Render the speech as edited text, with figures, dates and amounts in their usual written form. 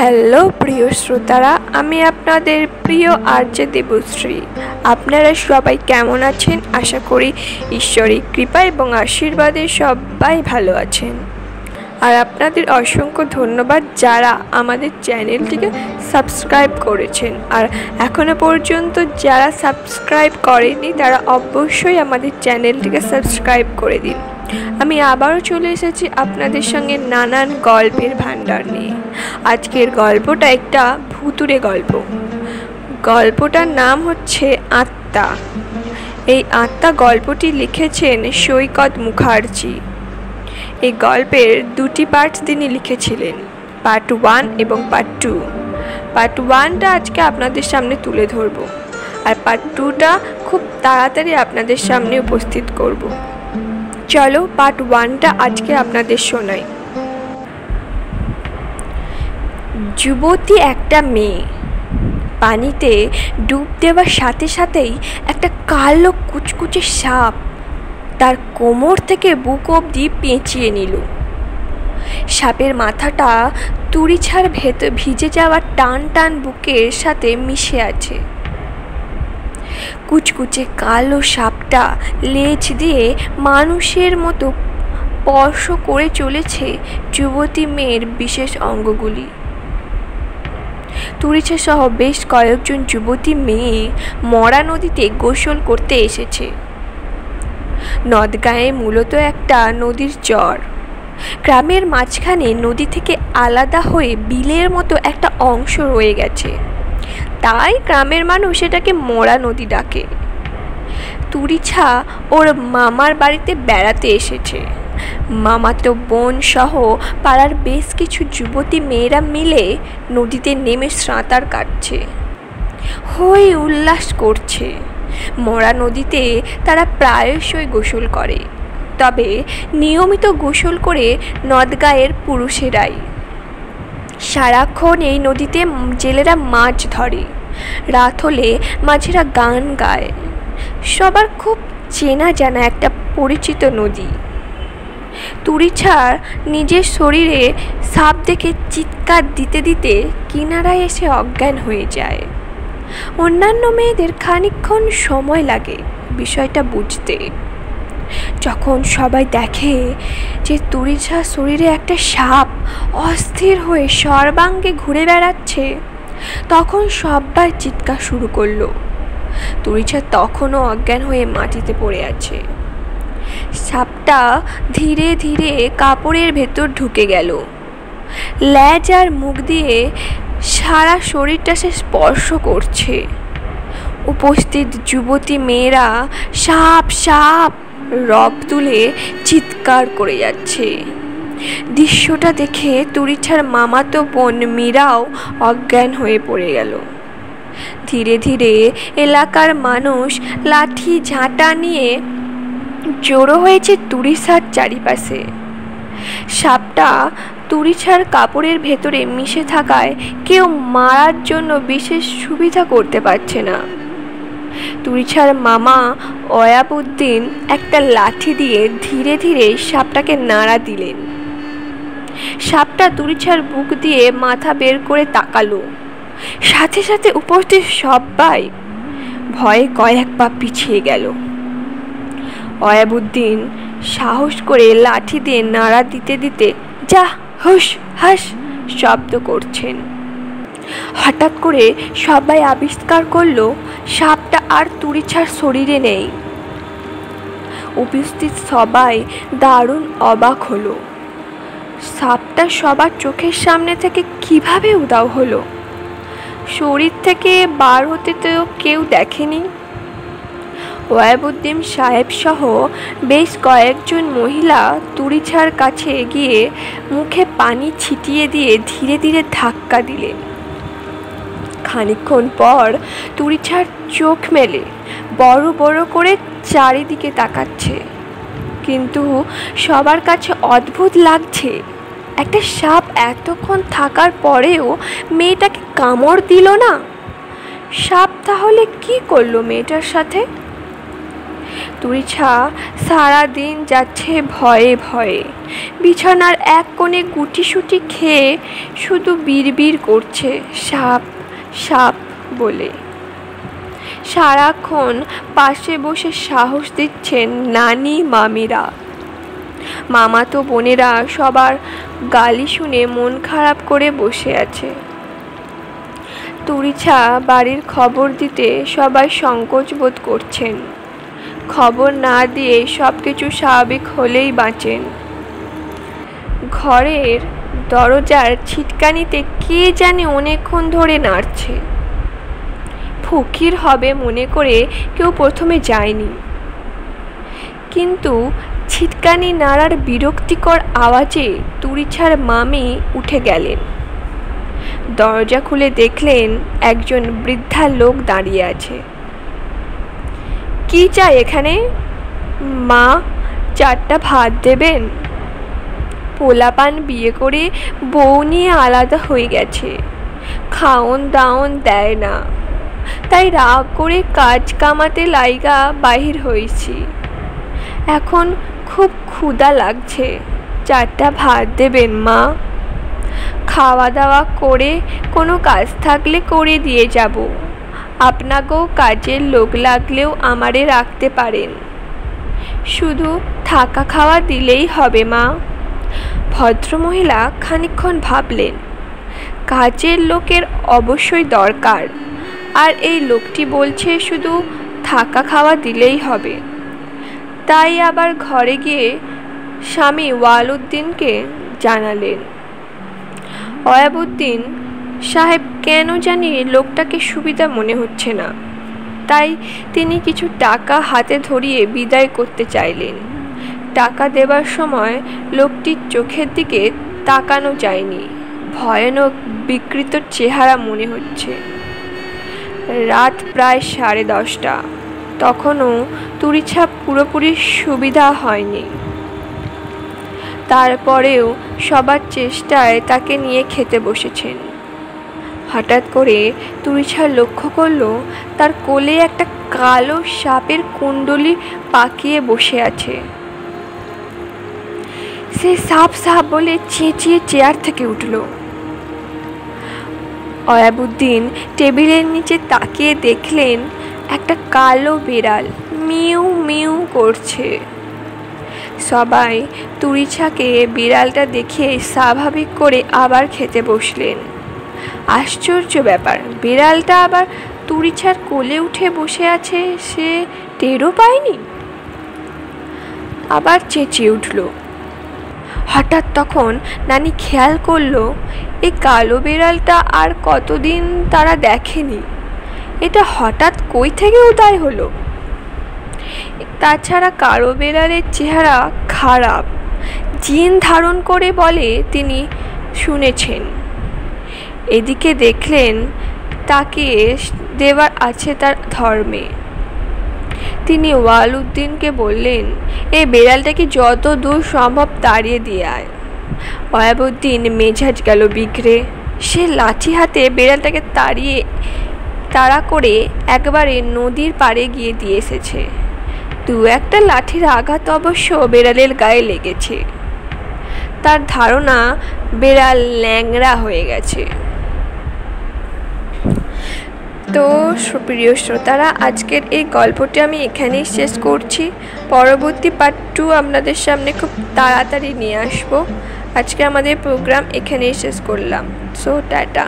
Hello প্রিয় শ্রোতারা, আমি আপনাদের প্রিয় আরজে দেবশ্রী। আপনারা সবাই কেমন আছেন? আশা করি ঈশ্বরের কৃপা এবং আশীর্বাদে সবাই ভালো আছেন। আর আপনাদের অসংখ্য ধন্যবাদ যারা আমাদের চ্যানেলটিকে সাবস্ক্রাইব করেছেন। আর এখনও পর্যন্ত যারা সাবস্ক্রাইব করেনি তারা অবশ্যই আমাদের চ্যানেলটিকে সাবস্ক্রাইব করে দিন। আমি আবারও চলে এসেছি আপনাদের সঙ্গে নানান গল্পের ভাণ্ডার নিয়ে। আজকের গল্পটা একটা ভুতুড়ে গল্প। গল্পটার নাম হচ্ছে আত্মা। এই আত্মা গল্পটি লিখেছেন সৈকত মুখার্জি। এই গল্পের দুটি পার্ট তিনি লিখেছিলেন, পার্ট 1 এবং পার্ট 2। পার্ট 1টা আজকে আপনাদের সামনে তুলে ধরব, আর পার্ট 2টা খুব তাড়াতাড়ি আপনাদের সামনে উপস্থিত করব। চলো পার্ট 1টা আজকে আপনাদের শোনাই। যুবতী একটা মেয়ে। পানিতে ডুব দেওয়ার সাথে সাথেই একটা কালো কুচকুচে সাপ তার কোমর থেকে বুক অবধি পেঁচিয়ে নিল। সাপের মাথাটা তুড়িছাড় ভিজে যাওয়া টান টান বুকের সাথে মিশে আছে। কুচকুচে কালো সাপটা লেজ দিয়ে মানুষের মতো স্পর্শ করে চলেছে যুবতী মেয়ের বিশেষ অঙ্গগুলি। তুরিছা সহ বেশ কয়েকজন যুবতী মেয়ে মরা নদীতে গোসল করতে এসেছে। নদগাঁয়ে মূলত একটা নদীর চর। গ্রামের মাঝখানে নদী থেকে আলাদা হয়ে বিলের মতো একটা অংশ রয়ে গেছে, তাই গ্রামের মানুষ এটাকে মরা নদী ডাকে। তুরিছা ওর মামার বাড়িতে বেড়াতে এসেছে। মামাতো বোন সহ পাড়ার বেশ কিছু যুবতী মেয়েরা মিলে নদীতে নেমে সাঁতার কাটছে, হই উল্লাস করছে। মরা নদীতে তারা প্রায়শই গোসল করে, তবে নিয়মিত গোসল করে নদগাঁয়ের পুরুষেরাই। সারাক্ষণ এই নদীতে জেলেরা মাছ ধরে। রাত হলে মাঝিরা গান গায়। সবার খুব চেনা জানা একটা পরিচিত নদী। তুরিছার নিজের শরীরে সাপ দেখে চিৎকার দিতে দিতে কিনারায় এসে অজ্ঞান হয়ে যায়। অন্যান্য মেয়েদের খানিকক্ষণ সময় লাগে বিষয়টা বুঝতে। যখন সবাই দেখে যে তুরিছার শরীরে একটা সাপ অস্থির হয়ে সর্বাঙ্গে ঘুরে বেড়াচ্ছে, তখন সবাই চিৎকার শুরু করলো। তুরিছা তখনও অজ্ঞান হয়ে মাটিতে পড়ে আছে। সাপটা ধীরে ধীরে কাপড়ের ভেতর ঢুকে গেল। লেজ আর মুখ দিয়ে সারা শরীরটা সে স্পর্শ করছে। উপস্থিত যুবতী মেয়েরা সাপ সাপ রব তুলে চিৎকার করে যাচ্ছে। দৃশ্যটা দেখে তুরিছার মামাতো বোন মীরাও অজ্ঞান হয়ে পড়ে গেল। ধীরে ধীরে এলাকার মানুষ লাঠি ঝাঁটা নিয়ে জড়ো হয়েছে তুরিছার চারিপাশে। সাপটা তুরিছার কাপড়ের ভেতরে মিশে থাকায় কেউ মারার জন্য বিশেষ সুবিধা করতে পারছে না। তুরিছার মামা ওয়াবুদ্দিন একটা লাঠি দিয়ে ধীরে ধীরে সাপটাকে নাড়া দিলেন। সাপটা তুরিছার বুক দিয়ে মাথা বের করে তাকালো। সাথে সাথে উপস্থিত সবাই ভয়ে কয়েক পা পিছিয়ে গেল। ওয়াবুদ্দিন সাহস করে লাঠি দিয়ে নাড়া দিতে দিতে যা হুস হাস শব্দ করছেন। হঠাৎ করে সবাই আবিষ্কার করলো সাপটা আর তুরিছার শরীরে নেই। উপস্থিত সবাই দারুণ অবাক হলো। সাপটা সবার চোখের সামনে থেকে কিভাবে উধাও হলো? শরীর থেকে বার হতে তো কেউ দেখেনি। ওয়াবুদ্দিন সাহেব সহ বেশ কয়েকজন মহিলা তুরিছার কাছে গিয়ে মুখে পানি ছিটিয়ে দিয়ে ধীরে ধীরে ধাক্কা দিলেন। খানিকক্ষণ পর তুরিছার চোখ মেলে বড় বড় করে চারিদিকে তাকাচ্ছে, কিন্তু সবার কাছে অদ্ভুত লাগছে একটা সাপ এতক্ষণ থাকার পরেও মেয়েটাকে কামড় দিল না। সাপ তাহলে কি করলো মেয়েটার সাথে? তুরিছা সারাদিন যাচ্ছে ভয়ে ভয়ে, বিছানার এক কোণে গুটিসুটি খেয়ে শুধু বিড়বিড় করছে সাপ সাপ বলে। সারাক্ষণ পাশে বসে সাহস দিচ্ছেন নানি মামিরা। মামাতো বোনেরা সবার গালি শুনে মন খারাপ করে বসে আছে। তুরিছা বাড়ির খবর দিতে সবাই সংকোচ বোধ করছেন। খবর না দিয়ে সব কিছু স্বাভাবিক হলেই বাঁচেন। ঘরের দরজার ছিটকানিতে কে জানে অনেকক্ষণ ধরে নাড়ছে। ফকির হবে মনে করে কেউ প্রথমে যায়নি, কিন্তু ছিটকানি নাড়ার বিরক্তিকর আওয়াজে তুরিছার মামি উঠে গেলেন। দরজা খুলে দেখলেন একজন বৃদ্ধা লোক দাঁড়িয়ে আছে। কি চাই এখানে? মা, 4টা ভাত দেবেন? পোলাপান বিয়ে করে বউ নিয়ে আলাদা হয়ে গেছে, খাওন দাওন দেয় না, তাই রাগ করে কাজ কামাতে লাইগা বাহির হয়েছি। এখন খুব ক্ষুধা লাগছে, 4টা ভাত দেবেন মা? খাওয়া দাওয়া করে কোনো কাজ থাকলে করে দিয়ে যাব। আপনাকেও কাজের লোক লাগলেও আমারে রাখতে পারেন, শুধু থাকা খাওয়া দিলেই হবে মা। ভদ্রমহিলা খানিকক্ষণ ভাবলেন, কাজের লোকের অবশ্যই দরকার, আর এই লোকটি বলছে শুধু থাকা খাওয়া দিলেই হবে। তাই আবার ঘরে গিয়ে স্বামী ওয়ালউদ্দিনকে জানালেন। ওয়ালউদ্দিন সাহেব কেন জানি লোকটাকে সুবিধা মনে হচ্ছে না, তাই তিনি কিছু টাকা হাতে ধরিয়ে বিদায় করতে চাইলেন। টাকা দেবার সময় লোকটির চোখের দিকে তাকানো যায়নি, ভয়ানক বিকৃত চেহারা মনে হচ্ছে। রাত প্রায় 10:30, তখনও তুরিছা পুরোপুরি সুবিধা হয়নি। তারপরেও সবার চেষ্টায় তাকে নিয়ে খেতে বসেছেন। হঠাৎ করে তুরিছা লক্ষ্য করল তার কোলে একটা কালো সাপের কুণ্ডলি পাকিয়ে বসে আছে। সে সাপ সাপ বলে চেঁচিয়ে চেয়ার থেকে উঠল। ওয়ালউদ্দিন টেবিলের নিচে তাকিয়ে দেখলেন একটা কালো বিড়াল মিউ মিউ করছে। সবাই তুরিছাকে বিড়ালটা দেখে স্বাভাবিক করে আবার খেতে বসলেন। আশ্চর্য ব্যাপার, বিড়ালটা আবার তুরিছার কোলে উঠে বসে আছে, সে টেরও পায়নি। আবার চেঁচিয়ে উঠল। হঠাৎ তখন নানি খেয়াল করলো এই কালো বিড়ালটা আর কতদিন তারা দেখেনি, এটা হঠাৎ কই থেকে উদয় হলো। তাছাড়া কালো বিড়ালের চেহারা খারাপ, জিন ধারণ করে বলে তিনি শুনেছেন। এদিকে দেখলেন তাকে দেবার আছে তার ধর্মে। তিনি ওয়ালউদ্দিনকে বললেন, এই বিড়ালটাকে যত দূর সম্ভব তাড়িয়ে দিয়ে আয়। ওয়ালউদ্দিন মেজাজ গেল বিগড়ে। সে লাঠি হাতে বিড়ালটাকে তাড়া করে একবারে নদীর পাড়ে গিয়ে দিয়ে এসেছে। 2-1টা লাঠির আঘাত অবশ্য বিড়ালের গায়ে লেগেছে। তার ধারণা বিড়াল ল্যাংড়া হয়ে গেছে। তো প্রিয় শ্রোতারা, আজকের এই গল্পটি আমি এখানেই শেষ করছি। পরবর্তী পার্ট 2 আপনাদের সামনে খুব তাড়াতাড়ি নিয়ে আসবো। আজকে আমাদের প্রোগ্রাম এখানেই শেষ করলাম। So tata.